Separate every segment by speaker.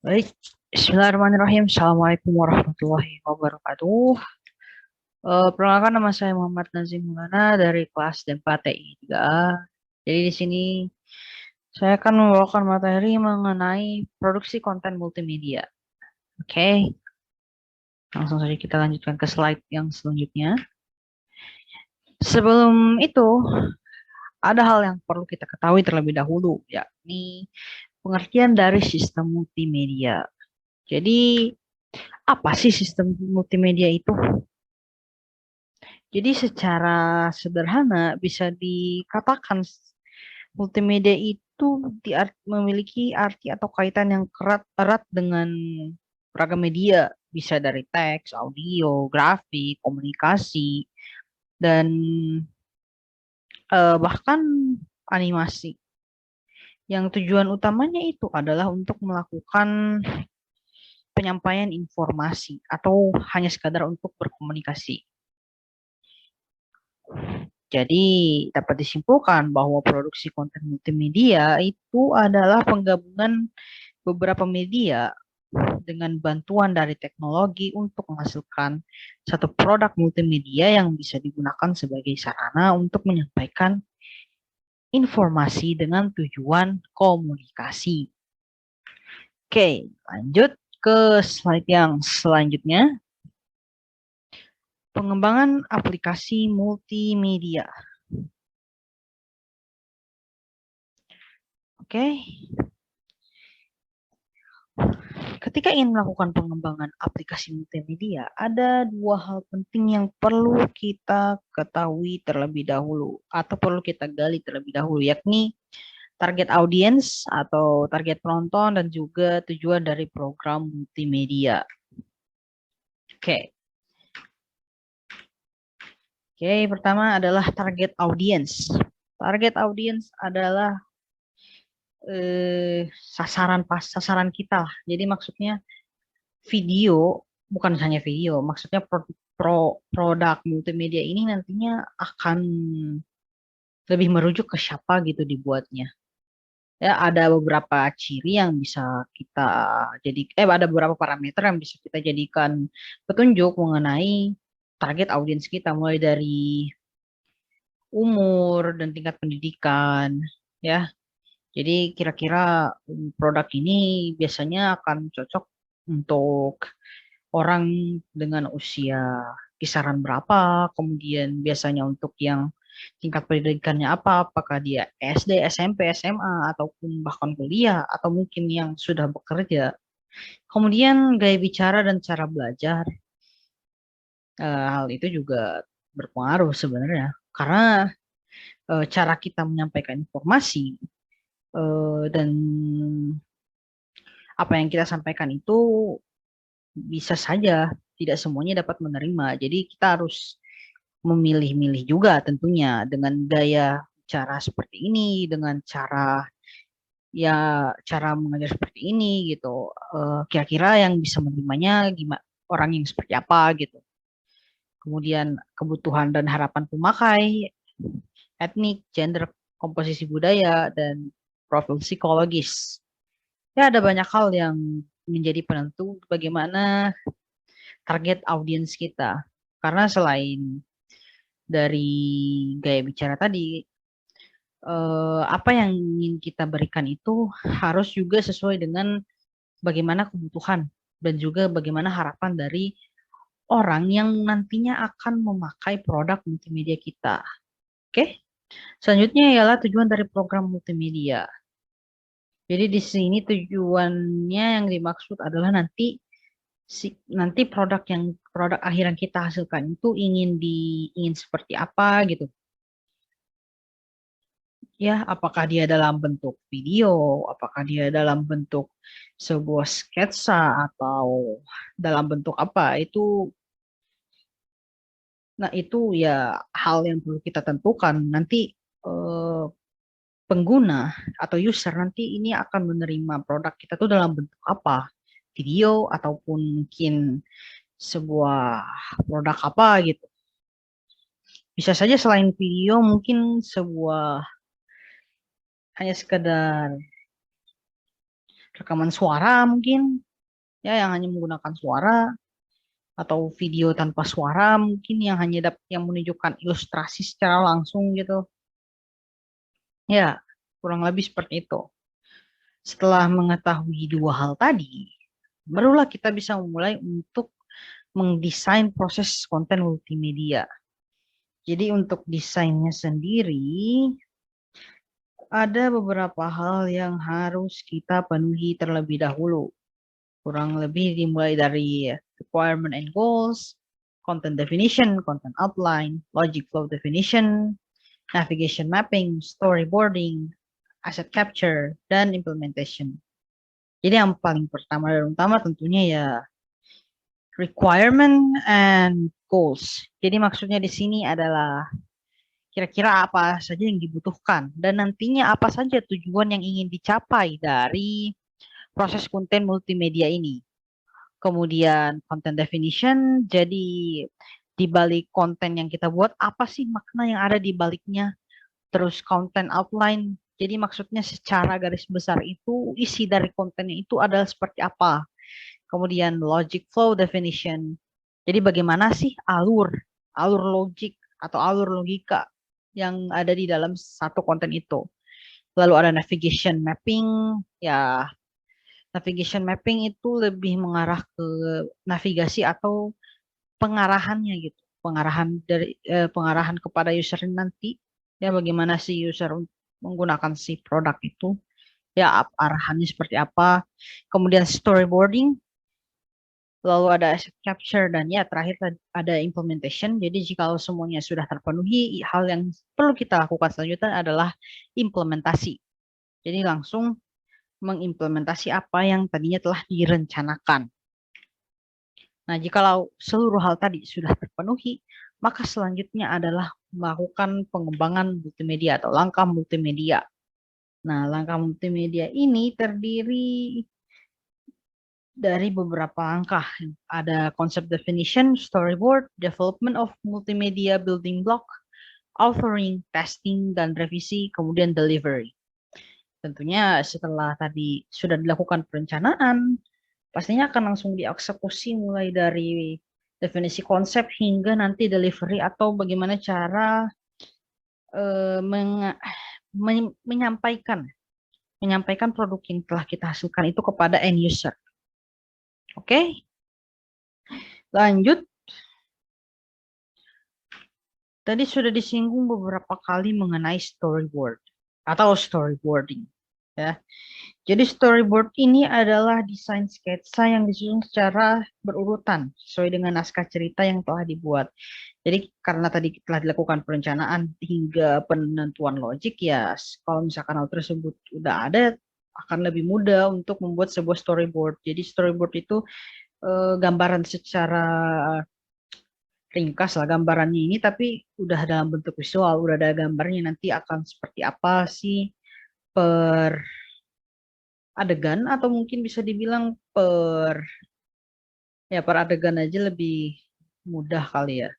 Speaker 1: Baik, Bismillahirrahmanirrahim. Assalamualaikum warahmatullahi wabarakatuh. Perkenalkan nama saya Muhammad Nazim Maulana dari kelas D4 TI 3A. Jadi di sini saya akan membawakan materi mengenai produksi konten multimedia. Oke, langsung saja kita lanjutkan ke slide yang selanjutnya. Sebelum itu, ada hal yang perlu kita ketahui terlebih dahulu, yakni pengertian dari sistem multimedia. Jadi, apa sih sistem multimedia itu? Jadi secara sederhana bisa dikatakan multimedia itu memiliki arti atau kaitan yang erat dengan beragam media, bisa dari teks, audio, grafik, komunikasi, dan bahkan animasi. Yang tujuan utamanya itu adalah untuk melakukan penyampaian informasi atau hanya sekadar untuk berkomunikasi. Jadi dapat disimpulkan bahwa produksi konten multimedia itu adalah penggabungan beberapa media dengan bantuan dari teknologi untuk menghasilkan satu produk multimedia yang bisa digunakan sebagai sarana untuk menyampaikan informasi dengan tujuan komunikasi. Oke, lanjut ke slide yang selanjutnya. Pengembangan aplikasi multimedia. Oke, ketika ingin melakukan pengembangan aplikasi multimedia, ada dua hal penting yang perlu kita ketahui terlebih dahulu atau perlu kita gali terlebih dahulu, yakni target audience atau target penonton dan juga tujuan dari program multimedia. Oke. Oke, pertama adalah target audience. Target audience adalah sasaran kita lah. Jadi maksudnya video, bukan hanya video, maksudnya produk multimedia ini nantinya akan lebih merujuk ke siapa gitu dibuatnya. Ya, ada beberapa ciri yang bisa kita ada beberapa parameter yang bisa kita jadikan petunjuk mengenai target audiens kita, mulai dari umur dan tingkat pendidikan, ya. Jadi kira-kira produk ini biasanya akan cocok untuk orang dengan usia kisaran berapa, kemudian biasanya untuk yang tingkat pendidikannya apa, apakah dia SD, SMP, SMA, ataupun bahkan kuliah, atau mungkin yang sudah bekerja. Kemudian gaya bicara dan cara belajar, hal itu juga berpengaruh sebenarnya, karena cara kita menyampaikan informasi dan apa yang kita sampaikan itu bisa saja tidak semuanya dapat menerima. Jadi kita harus memilih-milih juga tentunya dengan gaya cara seperti ini, dengan cara mengajar seperti ini gitu. Kira-kira yang bisa menerimanya gimana, orang yang seperti apa gitu. Kemudian kebutuhan dan harapan pemakai, etnik, gender, komposisi budaya, dan profil psikologis. Ya, ada banyak hal yang menjadi penentu bagaimana target audiens kita. Karena selain dari gaya bicara tadi, apa yang ingin kita berikan itu harus juga sesuai dengan bagaimana kebutuhan dan juga bagaimana harapan dari orang yang nantinya akan memakai produk multimedia kita. Oke, selanjutnya ialah tujuan dari program multimedia. Jadi di sini tujuannya yang dimaksud adalah nanti produk akhir yang kita hasilkan itu ingin seperti apa gitu. Ya, apakah dia dalam bentuk video, apakah dia dalam bentuk sebuah sketsa atau dalam bentuk apa itu. Nah, itu ya hal yang perlu kita tentukan. Nanti eh, pengguna atau user nanti ini akan menerima produk kita tuh dalam bentuk apa? Video ataupun mungkin sebuah produk apa gitu. Bisa saja selain video mungkin sebuah hanya sekedar rekaman suara mungkin, ya yang hanya menggunakan suara, atau video tanpa suara mungkin yang hanya yang menunjukkan ilustrasi secara langsung gitu. Ya, kurang lebih seperti itu. Setelah mengetahui dua hal tadi, barulah kita bisa memulai untuk mendesain proses konten multimedia. Jadi untuk desainnya sendiri, ada beberapa hal yang harus kita penuhi terlebih dahulu. Kurang lebih dimulai dari requirement and goals, content definition, content outline, logic flow definition, navigation mapping, storyboarding, asset capture, dan implementation. Jadi yang paling pertama dan utama tentunya ya requirement and goals. Jadi maksudnya di sini adalah kira-kira apa saja yang dibutuhkan dan nantinya apa saja tujuan yang ingin dicapai dari proses konten multimedia ini. Kemudian content definition, jadi di balik konten yang kita buat apa sih makna yang ada di baliknya. Terus content outline, jadi maksudnya secara garis besar itu isi dari kontennya itu adalah seperti apa. Kemudian logic flow definition. Jadi bagaimana sih alur logik atau alur logika yang ada di dalam satu konten itu. Lalu ada navigation mapping, ya navigation mapping itu lebih mengarah ke navigasi atau pengarahannya gitu. Pengarahan kepada user nanti, ya bagaimana si user menggunakan si produk itu, ya arahannya seperti apa. Kemudian storyboarding, lalu ada asset capture, dan ya terakhir ada implementation. Jadi jika semuanya sudah terpenuhi, hal yang perlu kita lakukan selanjutnya adalah implementasi. Jadi langsung mengimplementasi apa yang tadinya telah direncanakan. Nah, jikalau seluruh hal tadi sudah terpenuhi, maka selanjutnya adalah melakukan pengembangan multimedia atau langkah multimedia. Nah, langkah multimedia ini terdiri dari beberapa langkah. Ada concept definition, storyboard, development of multimedia building block, authoring, testing, dan revisi, kemudian delivery. Tentunya setelah tadi sudah dilakukan perencanaan, pastinya akan langsung dieksekusi mulai dari definisi konsep hingga nanti delivery atau bagaimana cara menyampaikan produk yang telah kita hasilkan itu kepada end user. Oke, lanjut. Tadi sudah disinggung beberapa kali mengenai storyboard atau storyboarding. Ya. Jadi storyboard ini adalah desain sketsa yang disusun secara berurutan sesuai dengan naskah cerita yang telah dibuat. Jadi karena tadi telah dilakukan perencanaan hingga penentuan logik, ya kalau misalkan hal tersebut udah ada, akan lebih mudah untuk membuat sebuah storyboard. Jadi storyboard itu gambaran secara ringkas lah gambarannya ini, tapi udah dalam bentuk visual, udah ada gambarnya nanti akan seperti apa sih per adegan, atau mungkin bisa dibilang per adegan aja lebih mudah kali ya.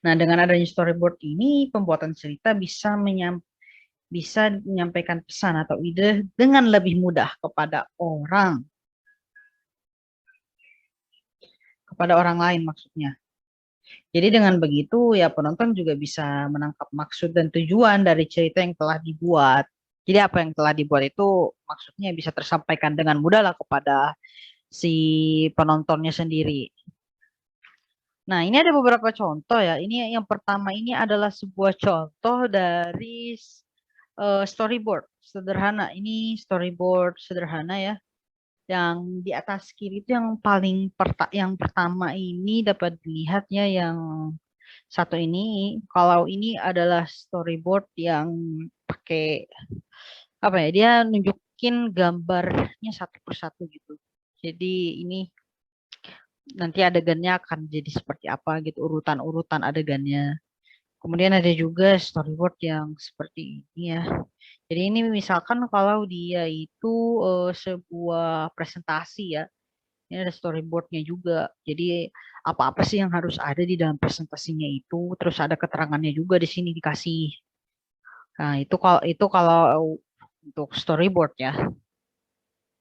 Speaker 1: Nah, dengan adanya storyboard ini, pembuatan cerita bisa menyampaikan pesan atau ide dengan lebih mudah kepada orang lain maksudnya. Jadi dengan begitu ya penonton juga bisa menangkap maksud dan tujuan dari cerita yang telah dibuat. Jadi apa yang telah dibuat itu maksudnya bisa tersampaikan dengan mudah lah kepada si penontonnya sendiri. Nah, ini ada beberapa contoh ya. Ini yang pertama ini adalah sebuah contoh dari storyboard sederhana. Ini storyboard sederhana ya. Yang di atas kiri itu yang pertama ini dapat dilihat ya, yang satu ini. Kalau ini adalah storyboard yang pakai apa ya? Dia nunjukin gambarnya satu persatu gitu. Jadi ini nanti adegannya akan jadi seperti apa gitu, urutan-urutan adegannya. Kemudian ada juga storyboard yang seperti ini ya. Jadi ini misalkan kalau dia itu sebuah presentasi ya, ini ada storyboardnya juga. Jadi apa-apa sih yang harus ada di dalam presentasinya itu, terus ada keterangannya juga di sini dikasih. Nah itu kalau untuk storyboard ya.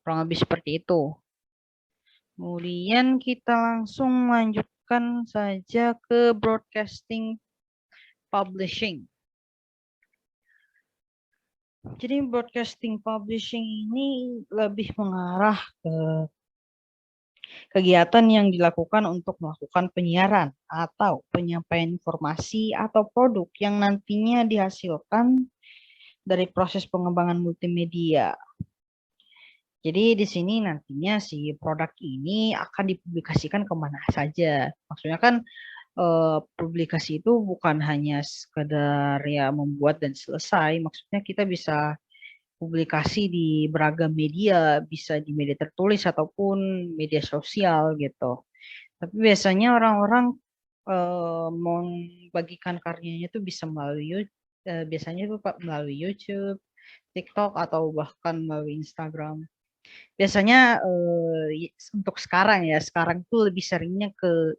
Speaker 1: Kurang lebih seperti itu. Kemudian kita langsung lanjutkan saja ke broadcasting publishing. Jadi broadcasting publishing ini lebih mengarah ke kegiatan yang dilakukan untuk melakukan penyiaran atau penyampaian informasi atau produk yang nantinya dihasilkan dari proses pengembangan multimedia. Jadi di sini nantinya si produk ini akan dipublikasikan kemana saja. Maksudnya kan publikasi itu bukan hanya sekedar ya membuat dan selesai. Maksudnya kita bisa publikasi di beragam media, bisa di media tertulis ataupun media sosial gitu. Tapi biasanya orang-orang membagikan karyanya itu bisa melalui biasanya itu melalui YouTube, TikTok atau bahkan melalui Instagram. Biasanya untuk sekarang ya, sekarang tuh lebih seringnya ke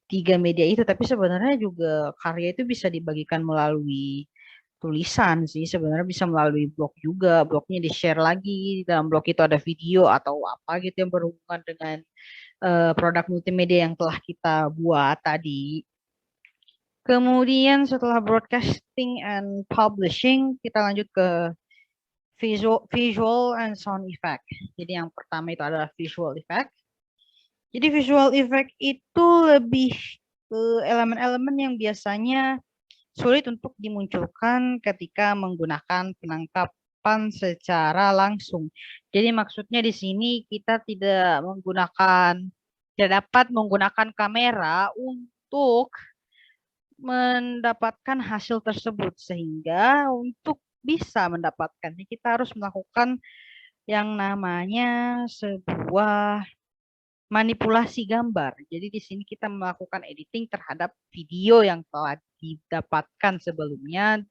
Speaker 1: 3 media itu, tapi sebenarnya juga karya itu bisa dibagikan melalui tulisan sih, sebenarnya bisa melalui blog juga, blognya di-share lagi, dalam blog itu ada video atau apa gitu yang berhubungan dengan produk multimedia yang telah kita buat tadi. Kemudian setelah broadcasting and publishing, kita lanjut ke visual and sound effect. Jadi yang pertama itu adalah visual effect. Jadi visual effect itu lebih elemen-elemen yang biasanya sulit untuk dimunculkan ketika menggunakan penangkapan secara langsung. Jadi maksudnya di sini kita tidak dapat menggunakan kamera untuk mendapatkan hasil tersebut, sehingga untuk bisa mendapatkannya kita harus melakukan yang namanya sebuah manipulasi gambar. Jadi di sini kita melakukan editing terhadap video yang telah didapatkan sebelumnya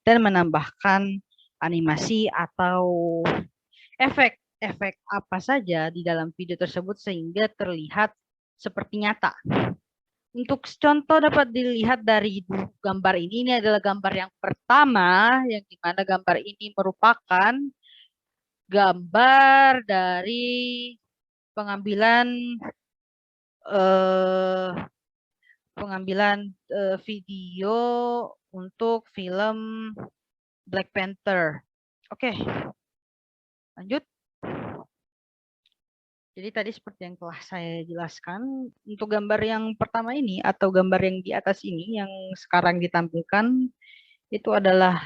Speaker 1: dan menambahkan animasi atau efek apa saja di dalam video tersebut sehingga terlihat seperti nyata. Untuk contoh dapat dilihat dari gambar ini adalah gambar yang pertama, yang dimana gambar ini merupakan gambar dari pengambilan video untuk film Black Panther. Oke, lanjut. Jadi tadi seperti yang telah saya jelaskan, untuk gambar yang pertama ini atau gambar yang di atas ini yang sekarang ditampilkan itu adalah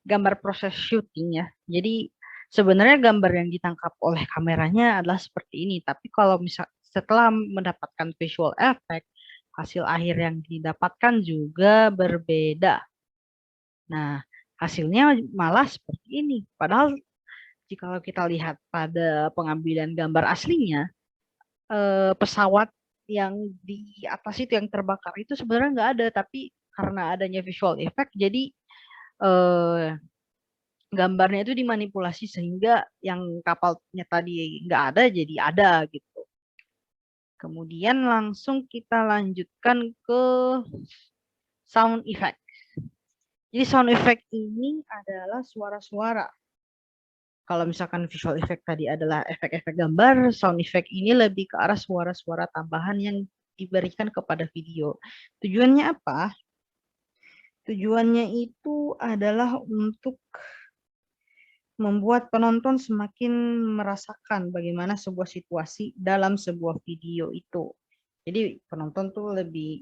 Speaker 1: gambar proses syuting ya. Jadi sebenarnya gambar yang ditangkap oleh kameranya adalah seperti ini, tapi kalau misal setelah mendapatkan visual effect, hasil akhir yang didapatkan juga berbeda. Nah, hasilnya malah seperti ini. Padahal jika kita lihat pada pengambilan gambar aslinya, pesawat yang di atas itu yang terbakar itu sebenarnya nggak ada, tapi karena adanya visual effect, jadi gambarnya itu dimanipulasi sehingga yang kapalnya tadi nggak ada jadi ada gitu. Kemudian langsung kita lanjutkan ke sound effect. Jadi sound effect ini adalah suara-suara. Kalau misalkan visual effect tadi adalah efek-efek gambar, sound effect ini lebih ke arah suara-suara tambahan yang diberikan kepada video. Tujuannya apa? Tujuannya itu adalah untuk membuat penonton semakin merasakan bagaimana sebuah situasi dalam sebuah video itu. Jadi penonton tuh lebih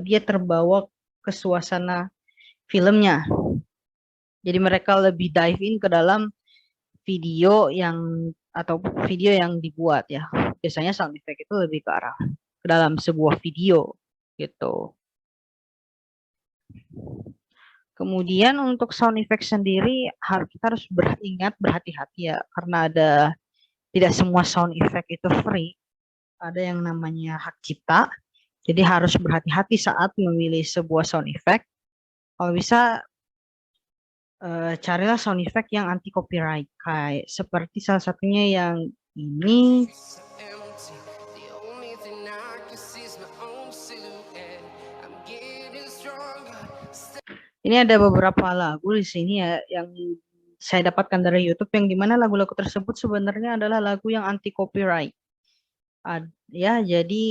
Speaker 1: dia terbawa ke suasana filmnya. Jadi mereka lebih dive in ke dalam video yang dibuat ya. Biasanya sound effect itu lebih ke arah ke dalam sebuah video gitu. Kemudian untuk sound effect sendiri kita harus berhati-hati ya, karena tidak semua sound effect itu free. Ada yang namanya hak cipta. Jadi harus berhati-hati saat memilih sebuah sound effect. Kalau bisa carilah sound effect yang anti copyright, kayak seperti salah satunya yang ini. Ini ada beberapa lagu di sini ya yang saya dapatkan dari YouTube yang dimana lagu-lagu tersebut sebenarnya adalah lagu yang anti copyright. Ya, jadi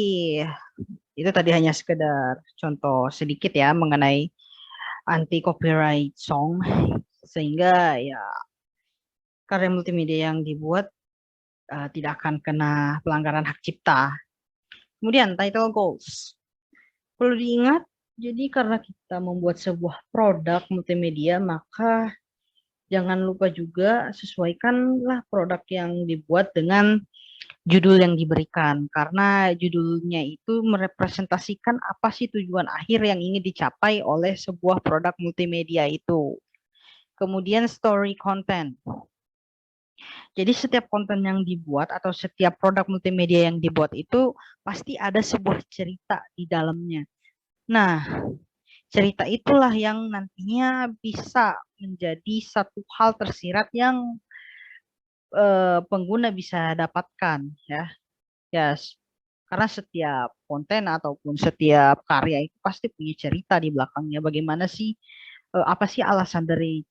Speaker 1: itu tadi hanya sekedar contoh sedikit ya mengenai anti copyright song, sehingga ya karya multimedia yang dibuat tidak akan kena pelanggaran hak cipta. Kemudian title goals. Perlu diingat, jadi karena kita membuat sebuah produk multimedia, maka jangan lupa juga sesuaikanlah produk yang dibuat dengan judul yang diberikan. Karena judulnya itu merepresentasikan apa sih tujuan akhir yang ingin dicapai oleh sebuah produk multimedia itu. Kemudian story content. Jadi setiap konten yang dibuat atau setiap produk multimedia yang dibuat itu pasti ada sebuah cerita di dalamnya. Nah, cerita itulah yang nantinya bisa menjadi satu hal tersirat yang pengguna bisa dapatkan ya. Ya, karena setiap konten ataupun setiap karya itu pasti punya cerita di belakangnya. Bagaimana sih apa sih alasan dari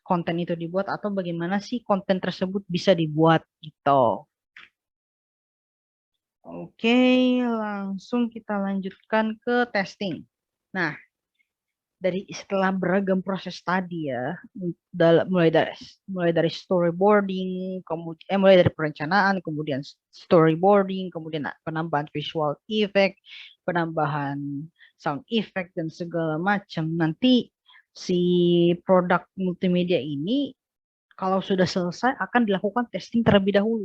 Speaker 1: konten itu dibuat atau bagaimana sih konten tersebut bisa dibuat gitu. Oke, langsung kita lanjutkan ke testing. Nah, dari setelah beragam proses tadi ya, mulai dari storyboarding, kemudian mulai dari perencanaan, kemudian storyboarding, kemudian penambahan visual effect, penambahan sound effect dan segala macam. Nanti si produk multimedia ini kalau sudah selesai akan dilakukan testing terlebih dahulu.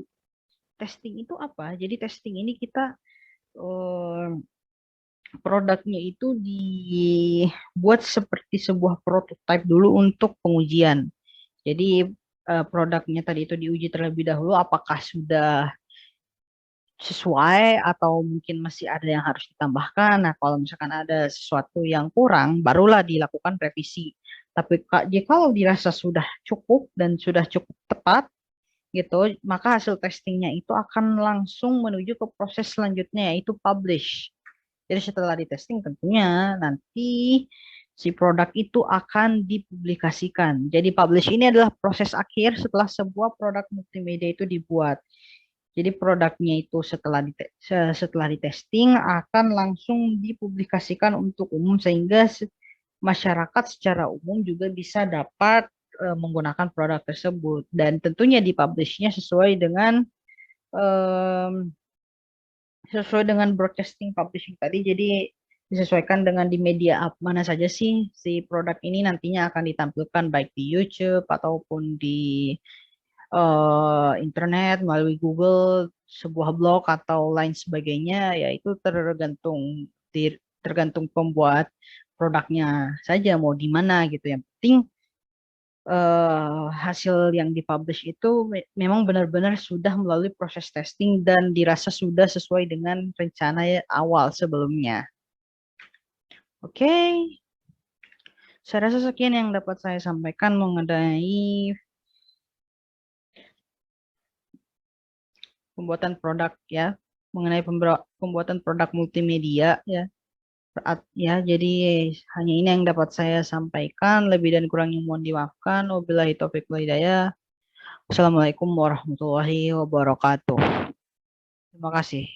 Speaker 1: Testing itu apa? Jadi testing ini kita produknya itu dibuat seperti sebuah prototipe dulu untuk pengujian. Jadi produknya tadi itu diuji terlebih dahulu apakah sudah sesuai atau mungkin masih ada yang harus ditambahkan. Nah, kalau misalkan ada sesuatu yang kurang, barulah dilakukan revisi. Tapi kalau dirasa sudah cukup dan sudah cukup tepat, gitu, maka hasil testingnya itu akan langsung menuju ke proses selanjutnya yaitu publish. Jadi setelah di testing tentunya nanti si produk itu akan dipublikasikan. Jadi publish ini adalah proses akhir setelah sebuah produk multimedia itu dibuat. Jadi produknya itu setelah di testing akan langsung dipublikasikan untuk umum sehingga masyarakat secara umum juga bisa dapat menggunakan produk tersebut dan tentunya dipublishnya sesuai dengan broadcasting publishing tadi. Jadi disesuaikan dengan di media mana saja sih si produk ini nantinya akan ditampilkan baik di YouTube ataupun di internet melalui Google, sebuah blog atau lain sebagainya, yaitu tergantung pembuat produknya saja mau di mana gitu. Yang penting hasil yang dipublish itu memang benar-benar sudah melalui proses testing dan dirasa sudah sesuai dengan rencana awal sebelumnya. Oke, saya rasa sekian yang dapat saya sampaikan mengenai pembuatan produk ya, mengenai pembuatan produk multimedia ya. Ya, jadi hanya ini yang dapat saya sampaikan. Lebih dan kurangnya mohon dimaafkan. Wabillahi taufiq wal hidayah. Wassalamualaikum warahmatullahi wabarakatuh. Terima kasih.